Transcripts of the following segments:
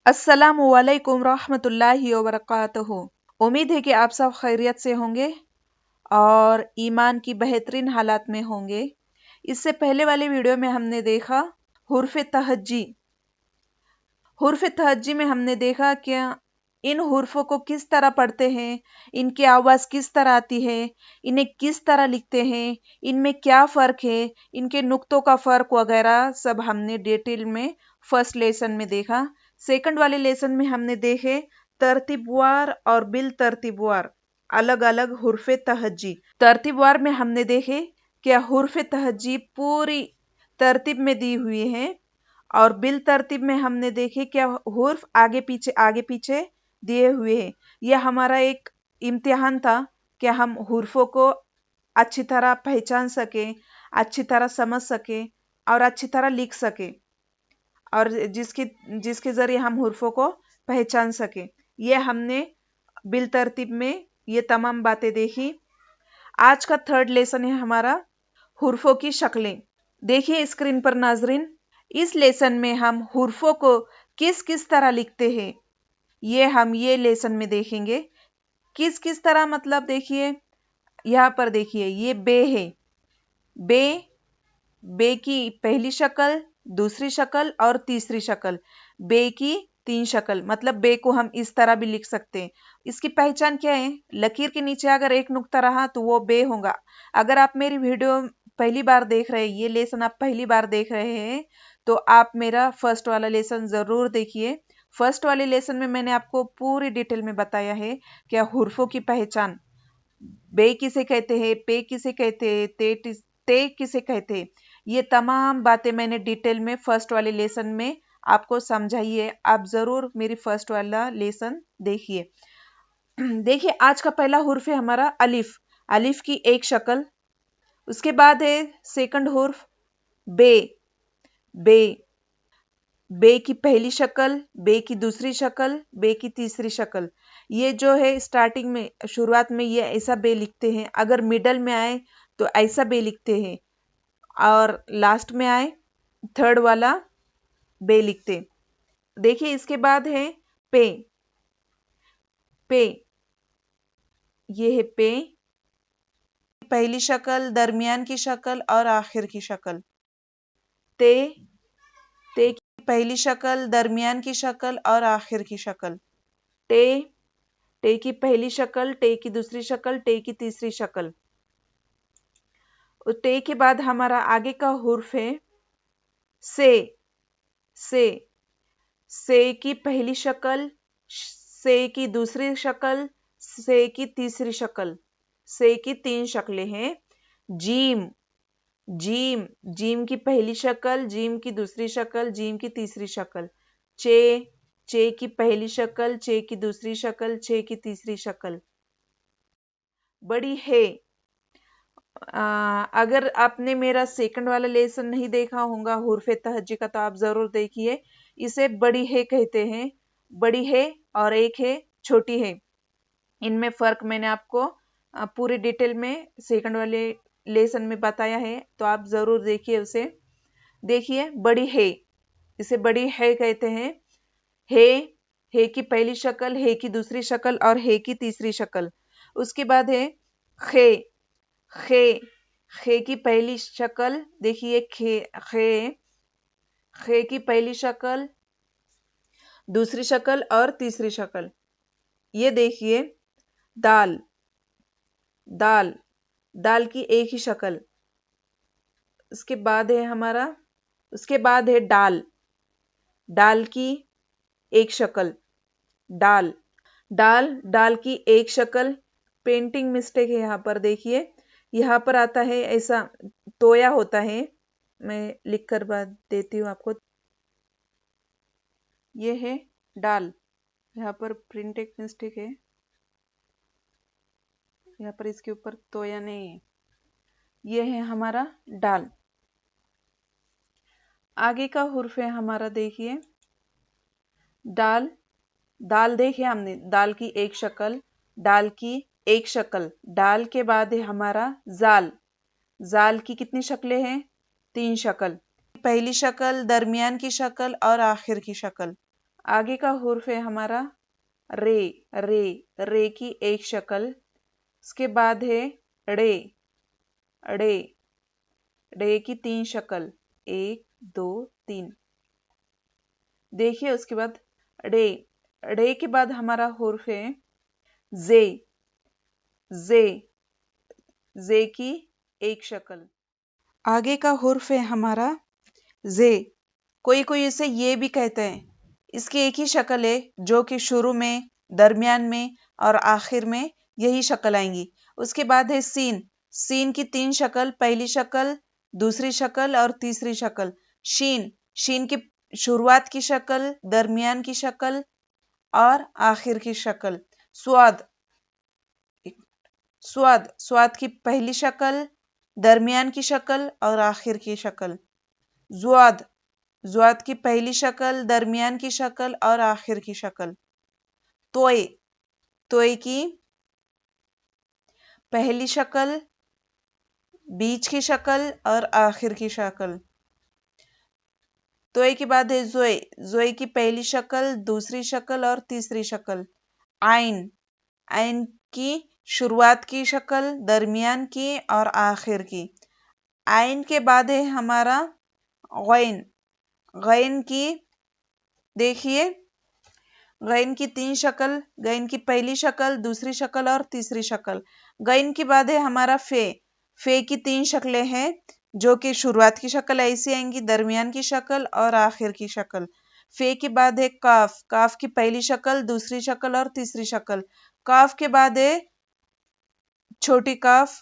अस्सलामु अलैकुम रहमतुल्लाहि व बरकातहू। उम्मीद है कि आप सब खैरियत से होंगे और ईमान की बेहतरीन हालात में होंगे। इससे पहले वाले वीडियो में हमने देखा हुर्फ तहज्जी। हुर्फ तहज्जी में हमने देखा कि इन हुर्फों को किस तरह पढ़ते हैं, इनकी आवाज़ किस तरह आती है, इन्हें किस तरह लिखते हैं, इनमें क्या फ़र्क है, इनके नुक्तों का फ़र्क वगैरह सब हमने डिटेल में फर्स्ट लेसन में देखा। सेकंड वाले लेसन में हमने देखे तरतीबवार और बिल तरतीबवार अलग अलग हुर्फ तहज्जी। तरतीबवार में हमने देखे कि हुर्फ तहज्जी पूरी तरतीब में दी हुई है और बिल तरतीब में हमने देखे क्या हुर्फ आगे पीछे दिए हुए हैं। यह हमारा एक इम्तिहान था कि हम हुर्फों को अच्छी तरह पहचान सके, अच्छी तरह समझ सके और अच्छी तरह लिख सके और जिसके जरिए हम हुर्फों को पहचान सके। ये हमने बिल तरतीब में ये तमाम बातें देखी। आज का थर्ड लेसन है हमारा हुर्फों की शक्लें। देखिए स्क्रीन पर नाजरीन, इस लेसन में हम हुर्फों को किस किस तरह लिखते हैं ये लेसन में देखेंगे। किस किस तरह मतलब देखिए, यहाँ पर देखिए ये बे है। बे बे की पहली शक्ल, दूसरी शक्ल और तीसरी शक्ल। बे की 3 शक्ल, मतलब बे को हम इस तरह भी लिख सकते हैं। इसकी पहचान क्या है? लकीर के नीचे अगर एक नुक्ता रहा तो वो बे होगा। अगर आप मेरी वीडियो पहली बार देख रहे हैं, ये लेसन आप पहली बार देख रहे हैं, तो आप मेरा फर्स्ट वाला लेसन जरूर देखिए। फर्स्ट वाले लेसन में मैंने आपको पूरी डिटेल में बताया है कि हुर्फों की पहचान, बे किसे कहते हैं, पे किसे कहते हैं, ते किसे कहते हैं, ये तमाम बातें मैंने डिटेल में फर्स्ट वाले लेसन में आपको समझाई है। आप जरूर मेरी फर्स्ट वाला लेसन देखिए। देखिए आज का पहला हुर्फ है हमारा अलिफ। अलिफ की एक शक्ल। उसके बाद है सेकंड हुर्फ बे। बे बे की पहली शक्ल, बे की दूसरी शक्ल, बे की तीसरी शक्ल। ये जो है स्टार्टिंग में, शुरुआत में ये ऐसा बे लिखते हैं, अगर मिडल में आए तो ऐसा बे लिखते हैं और लास्ट में आए थर्ड वाला बे लिखते। देखिए इसके बाद है पे। पे ये है पे, पहली शक्ल, दरमियान की शक्ल और आखिर की शक्ल। ते ते की पहली शक्ल, दरमियान की शक्ल और आखिर की शक्ल। टे टे की पहली शक्ल, टे की दूसरी शक्ल, टे की तीसरी शक्ल। टे के बाद हमारा आगे का हुर्फ है से। से से की पहली शक्ल, से की दूसरी शक्ल, से की तीसरी शक्ल। से की 3 शक्लें हैं। जीम। जीम जीम की पहली शक्ल, जीम की दूसरी शक्ल, जीम की तीसरी शक्ल। चे चे की पहली शक्ल, चे की दूसरी शक्ल, चे की तीसरी शक्ल। बड़ी है। अगर आपने मेरा सेकंड वाला लेसन नहीं देखा होगा हुर्फ तहज्जी का, तो आप जरूर देखिए। इसे बड़ी है कहते हैं। बड़ी है और एक है छोटी है। इनमें फर्क मैंने आपको पूरी डिटेल में सेकंड वाले लेसन में बताया है, तो आप जरूर देखिए उसे। देखिए बड़ी है, इसे बड़ी है कहते हैं। है है की पहली शक्ल, है की दूसरी शक्ल और है की तीसरी शक्ल। उसके बाद है खे। खे खे की पहली शक्ल, देखिए खे खे खे की पहली शक्ल, दूसरी शक्ल और तीसरी शक्ल। ये देखिए दाल। दाल दाल की एक ही शक्ल। उसके बाद है हमारा, उसके बाद है डाल। डाल की एक शक्ल। डाल डाल डाल की एक शक्ल। पेंटिंग मिस्टेक है यहाँ पर, देखिए यहाँ पर आता है ऐसा तोया होता है। मैं लिख कर बात देती हूँ आपको। ये है डाल, यहाँ पर प्रिंटिंग मिस्टेक है, यहाँ पर इसके ऊपर तोया नहीं है। ये है हमारा डाल। आगे का हुर्फ है हमारा, देखिए दाल। दाल देखिए हमने दाल की एक शक्ल, दाल की एक शक्ल। दाल के बाद है हमारा जाल। जाल की कितनी शक्लें हैं? 3 शक्ल। पहली शक्ल, दरमियान की शक्ल और आखिर की शक्ल। आगे का हुर्फ है हमारा रे। रे, रे की एक शक्ल। उसके बाद है ड़े। ड़े, ड़े की 3 शक्ल, 1 2 3। देखिए उसके बाद ड़े। ड़े के बाद हमारा हुर्फ है जे। जे, जे की एक शक्ल। आगे का हुर्फ है हमारा जे। कोई कोई इसे ये भी कहते हैं। इसकी एक ही शक्ल है जो कि शुरू में, दरमियान में और आखिर में यही शक्ल आएंगी। उसके बाद है सीन। सीन की 3 शक्ल, पहली शक्ल, दूसरी शक्ल और तीसरी शक्ल। शीन, शीन की शुरुआत की शक्ल, दरमियान की शक्ल और आखिर की शक्ल। स्वाद, स्वाद, स्वाद की पहली शक्ल, दरमियान की शक्ल और आखिर की शक्ल। जुआद, जुआद की पहली शक्ल, दरमियान की शक्ल और आखिर की शक्ल। तोय, तोय की पहली शक्ल, बीच की शक्ल और आखिर की शक्ल। तोय के बाद है जोय। जोय की पहली शक्ल, दूसरी शक्ल और तीसरी शक्ल। आइन, आइन की शुरुआत की शक्ल, दरमियान की और आखिर की। आइन के बाद है हमारा गैन। गैन की देखिए, गैन की 3 शक्ल, गैन की पहली शक्ल, दूसरी शक्ल और तीसरी शक्ल। गैन के बाद है हमारा फे। फे की 3 शक्लें हैं जो कि शुरुआत की शक्ल ऐसी आएंगी, दरमियान की शक्ल और आखिर की शक्ल। फे के बाद है काफ। काफ की पहली शक्ल, दूसरी शक्ल और तीसरी शक्ल। काफ के बाद है छोटी काफ।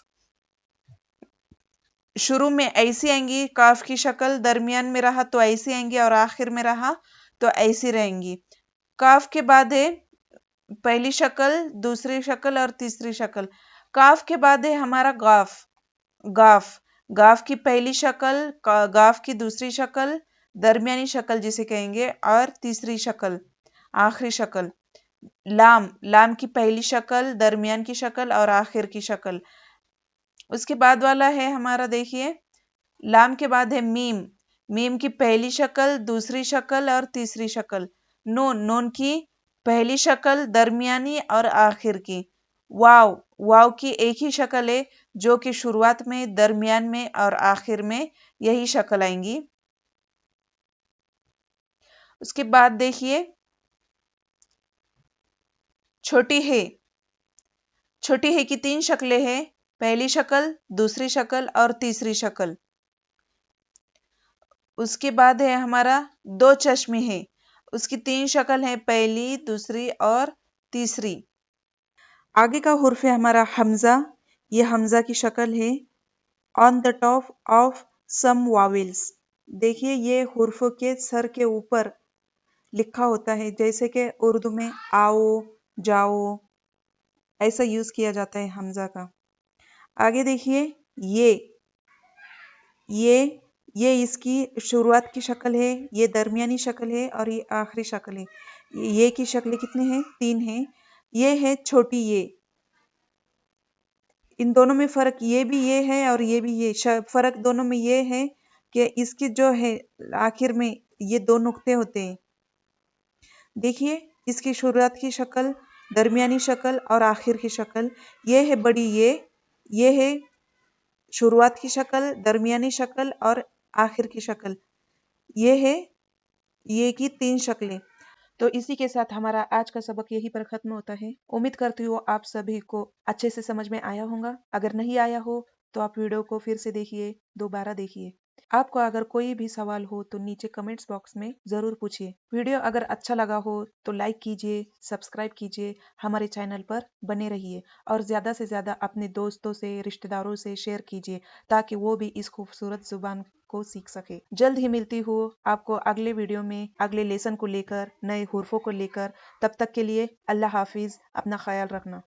शुरू में ऐसी आएंगी काफ की शक्ल, दरमियान में रहा तो ऐसी आएंगी और आखिर में रहा तो ऐसी रहेंगी। काफ के बाद है पहली शक्ल, दूसरी शक्ल और तीसरी शक्ल। काफ के बाद है हमारा गाफ। गाफ, गाफ की पहली शक्ल, गाफ की दूसरी शक्ल, दरमियानी शक्ल जिसे कहेंगे और तीसरी शक्ल, आखिरी शक्ल। लाम, लाम की पहली शक्ल, दरमियान की शक्ल और आखिर की शक्ल। उसके बाद वाला है हमारा देखिए, लाम के बाद है मीम। मीम की पहली शक्ल, दूसरी शक्ल और तीसरी शक्ल। नून, नून की पहली शक्ल, दरमियानी और आखिर की। वाव, वाव की एक ही शक्ल है जो कि शुरुआत में, दरमियान में और आखिर में यही शक्ल आएंगी। उसके बाद देखिए छोटी है। छोटी है की 3 शक्लें हैं, पहली शक्ल, दूसरी शक्ल और तीसरी शक्ल। उसके बाद है हमारा 2 चश्मे हैं, उसकी 3 शक्ल है, पहली, दूसरी और तीसरी। आगे का हुर्फ है हमारा हमजा। ये हमजा की शक्ल है on the top of some vowels. देखिए ये हुर्फ के सर के ऊपर लिखा होता है, जैसे कि उर्दू में आओ, जाओ, ऐसा यूज किया जाता है हमजा का। आगे देखिए ये इसकी शुरुआत की शक्ल है, ये दरमियानी शक्ल है और ये आखिरी शक्ल है। ये की शक्लें कितने हैं? 3 हैं। ये है छोटी ये। इन दोनों में फर्क ये भी ये है और ये भी ये। फर्क दोनों में ये है कि इसकी जो है आखिर में ये 2 नुक्ते होते हैं। देखिए इसकी शुरुआत की शक्ल, दरमियानी शक्ल और आखिर की शक्ल। ये है बड़ी ये है शुरुआत की शक्ल, दरमियानी शक्ल और आखिर की शक्ल। ये है ये की 3 शक्लें। तो इसी के साथ हमारा आज का सबक यहीं पर खत्म होता है। उम्मीद करती हूँ आप सभी को अच्छे से समझ में आया होगा। अगर नहीं आया हो तो आप वीडियो को फिर से देखिए, दोबारा देखिए। आपको अगर कोई भी सवाल हो तो नीचे कमेंट्स बॉक्स में जरूर पूछिए। वीडियो अगर अच्छा लगा हो तो लाइक कीजिए, सब्सक्राइब कीजिए, हमारे चैनल पर बने रहिए और ज्यादा से ज्यादा अपने दोस्तों से, रिश्तेदारों से शेयर कीजिए ताकि वो भी इस खूबसूरत जुबान को सीख सके। जल्द ही मिलती हूँ आपको अगले वीडियो में, अगले लेसन को लेकर, नए हुर्फों को लेकर। तब तक के लिए अल्लाह हाफिज, अपना ख्याल रखना।